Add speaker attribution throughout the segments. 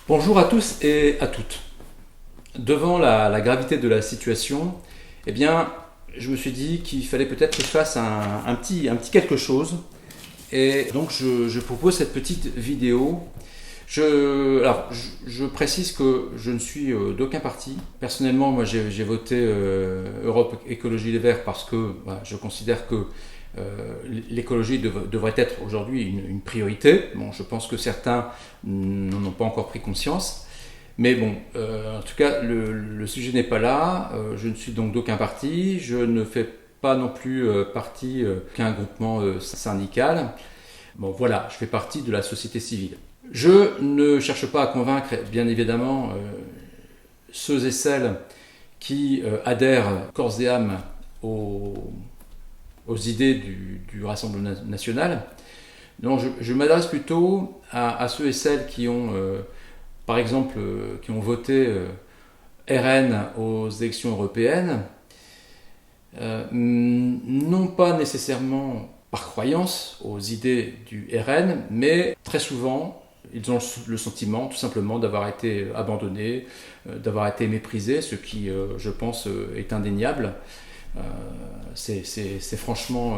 Speaker 1: Bonjour à tous et à toutes. Devant la gravité de la situation, eh bien, je me suis dit qu'il fallait peut-être que je fasse un petit quelque chose. Et donc, je propose cette petite vidéo. Je précise que je ne suis d'aucun parti. Personnellement, moi, j'ai voté Europe Écologie Les Verts parce que voilà, je considère que l'écologie devrait être aujourd'hui une priorité. Bon, je pense que certains n'en ont pas encore pris conscience. Mais bon, en tout cas, le sujet n'est pas là. Je ne suis donc d'aucun parti. Je ne fais pas non plus partie qu'un groupement syndical. Bon, voilà, je fais partie de la société civile. Je ne cherche pas à convaincre, bien évidemment, ceux et celles qui adhèrent corps et âme aux idées du Rassemblement national. Donc je m'adresse plutôt à ceux et celles qui ont, par exemple, qui ont voté RN aux élections européennes, non pas nécessairement par croyance aux idées du RN, mais très souvent, ils ont le sentiment tout simplement d'avoir été abandonnés, d'avoir été méprisés, ce qui, je pense, est indéniable. C'est franchement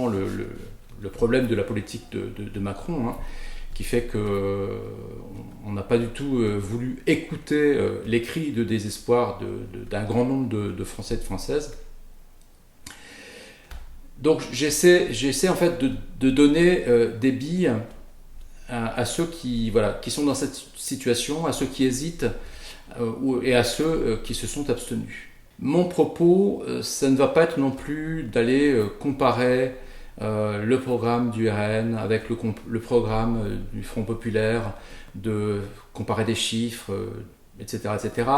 Speaker 1: le problème de la politique de Macron, hein, qui fait qu'on n'a pas du tout voulu écouter les cris de désespoir d'un grand nombre de Français et de Françaises. Donc j'essaie en fait de donner des billes à ceux qui sont dans cette situation, à ceux qui hésitent et à ceux qui se sont abstenus. Mon propos, ça ne va pas être non plus d'aller comparer le programme du RN avec le programme du Front Populaire, de comparer des chiffres, etc., etc.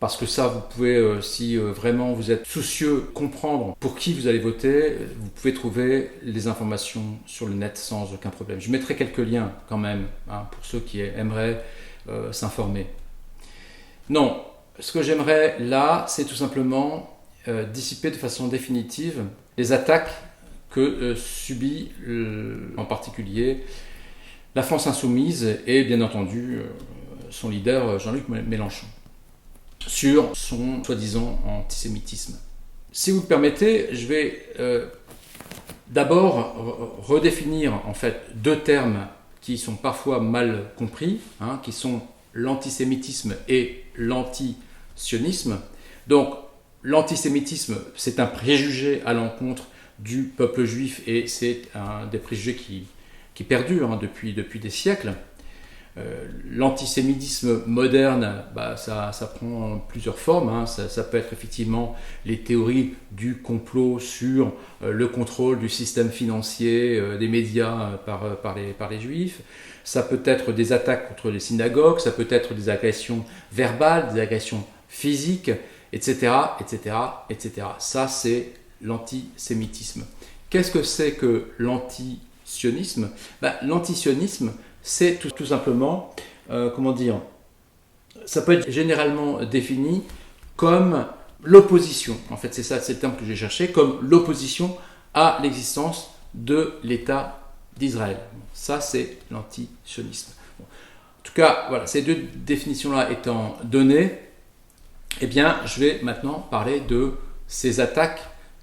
Speaker 1: Parce que ça, vous pouvez, si vraiment vous êtes soucieux, comprendre pour qui vous allez voter, vous pouvez trouver les informations sur le net sans aucun problème. Je mettrai quelques liens quand même, hein, pour ceux qui aimeraient s'informer. Non, ce que j'aimerais là, c'est tout simplement dissiper de façon définitive les attaques que subit en particulier la France insoumise et bien entendu son leader Jean-Luc Mélenchon sur son soi-disant antisémitisme. Si vous le permettez, je vais d'abord redéfinir en fait deux termes qui sont parfois mal compris, hein, qui sont l'antisémitisme et l'antisionisme. Donc l'antisémitisme, c'est un préjugé à l'encontre du peuple juif et c'est un des préjugés qui perdure hein, depuis des siècles. L'antisémitisme moderne, ça prend plusieurs formes. Hein. Ça peut être effectivement les théories du complot sur le contrôle du système financier des médias par les juifs. Ça peut être des attaques contre les synagogues, ça peut être des agressions verbales, des agressions physiques, etc., etc., etc. Ça, c'est l'antisémitisme. Qu'est-ce que c'est que l'antisionisme ? L'antisionisme, c'est tout simplement, ça peut être généralement défini comme l'opposition, en fait c'est ça, c'est le terme que j'ai cherché, comme l'opposition à l'existence de l'État d'Israël. Ça c'est l'antisionisme. En tout cas, voilà, ces deux définitions-là étant données, eh bien je vais maintenant parler de ces attaques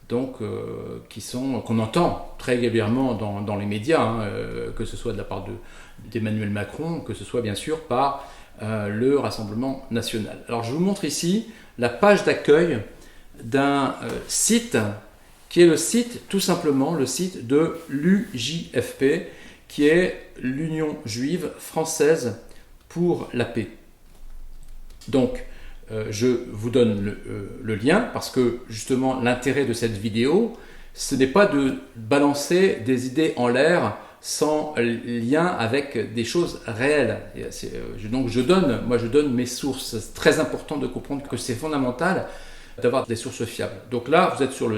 Speaker 1: donc, qu'on entend très régulièrement dans les médias, hein, que ce soit de la part d'Emmanuel Macron, que ce soit bien sûr par le Rassemblement national. Alors je vous montre ici la page d'accueil d'un site qui est le site, tout simplement, le site de l'UJFP, qui est l'Union juive française pour la paix. Donc, je vous donne le lien parce que justement l'intérêt de cette vidéo, ce n'est pas de balancer des idées en l'air sans lien avec des choses réelles. Donc je donne mes sources. C'est très important de comprendre que c'est fondamental d'avoir des sources fiables. Donc là, vous êtes sur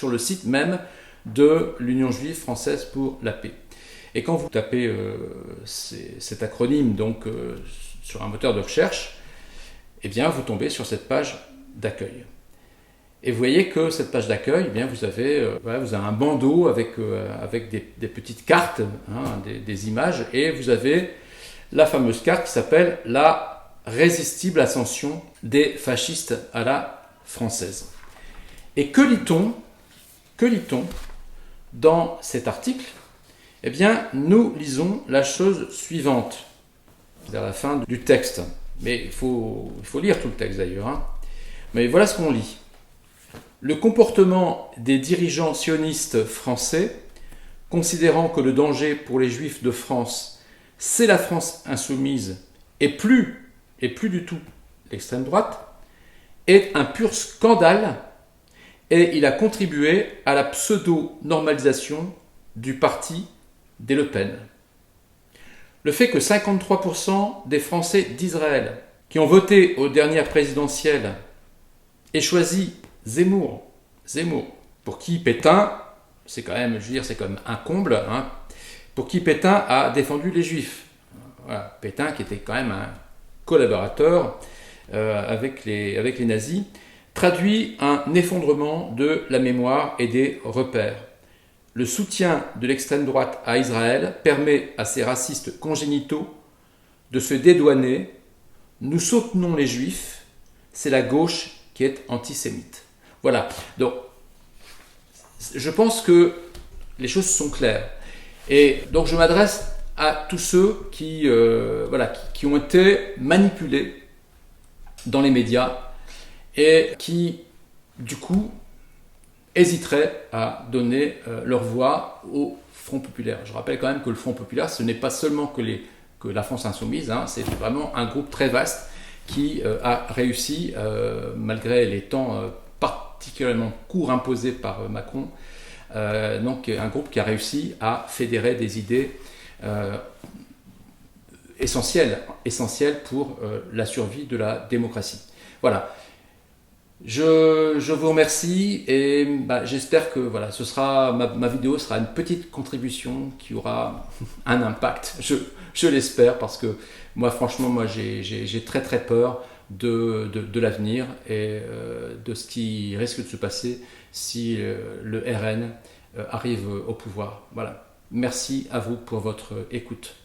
Speaker 1: le site même de l'Union juive française pour la paix. Et quand vous tapez cet acronyme donc, sur un moteur de recherche, eh bien, vous tombez sur cette page d'accueil. Et vous voyez que cette page d'accueil, eh bien, vous avez un bandeau avec des petites cartes, hein, des images, et vous avez la fameuse carte qui s'appelle la résistible ascension des fascistes à la française. Et que lit-on dans cet article? Eh bien, nous lisons la chose suivante, vers la fin du texte. Mais il faut lire tout le texte d'ailleurs, hein. Mais voilà ce qu'on lit. Le comportement des dirigeants sionistes français, considérant que le danger pour les Juifs de France, c'est la France insoumise et plus du tout l'extrême droite, est un pur scandale et il a contribué à la pseudo-normalisation du parti des Le Pen. Le fait que 53% des Français d'Israël qui ont voté aux dernières présidentielles aient choisi Zemmour, pour qui Pétain, c'est quand même un comble, hein, pour qui Pétain a défendu les Juifs. Voilà, Pétain qui était quand même un collaborateur avec les nazis, traduit un effondrement de la mémoire et des repères. Le soutien de l'extrême droite à Israël permet à ces racistes congénitaux de se dédouaner. Nous soutenons les Juifs, c'est la gauche qui est antisémite. Voilà, donc je pense que les choses sont claires. Et donc je m'adresse à tous ceux qui ont été manipulés dans les médias et qui, du coup, hésiteraient à donner leur voix au Front populaire. Je rappelle quand même que le Front populaire, ce n'est pas seulement que la France insoumise, hein, c'est vraiment un groupe très vaste qui a réussi, malgré les temps particulièrement courts imposés par Macron, donc un groupe qui a réussi à fédérer des idées essentielles pour la survie de la démocratie. Voilà. Je vous remercie et j'espère que ce sera ma vidéo sera une petite contribution qui aura un impact. Je l'espère parce que moi franchement j'ai très très peur de l'avenir et de ce qui risque de se passer si le RN arrive au pouvoir. Voilà. Merci à vous pour votre écoute.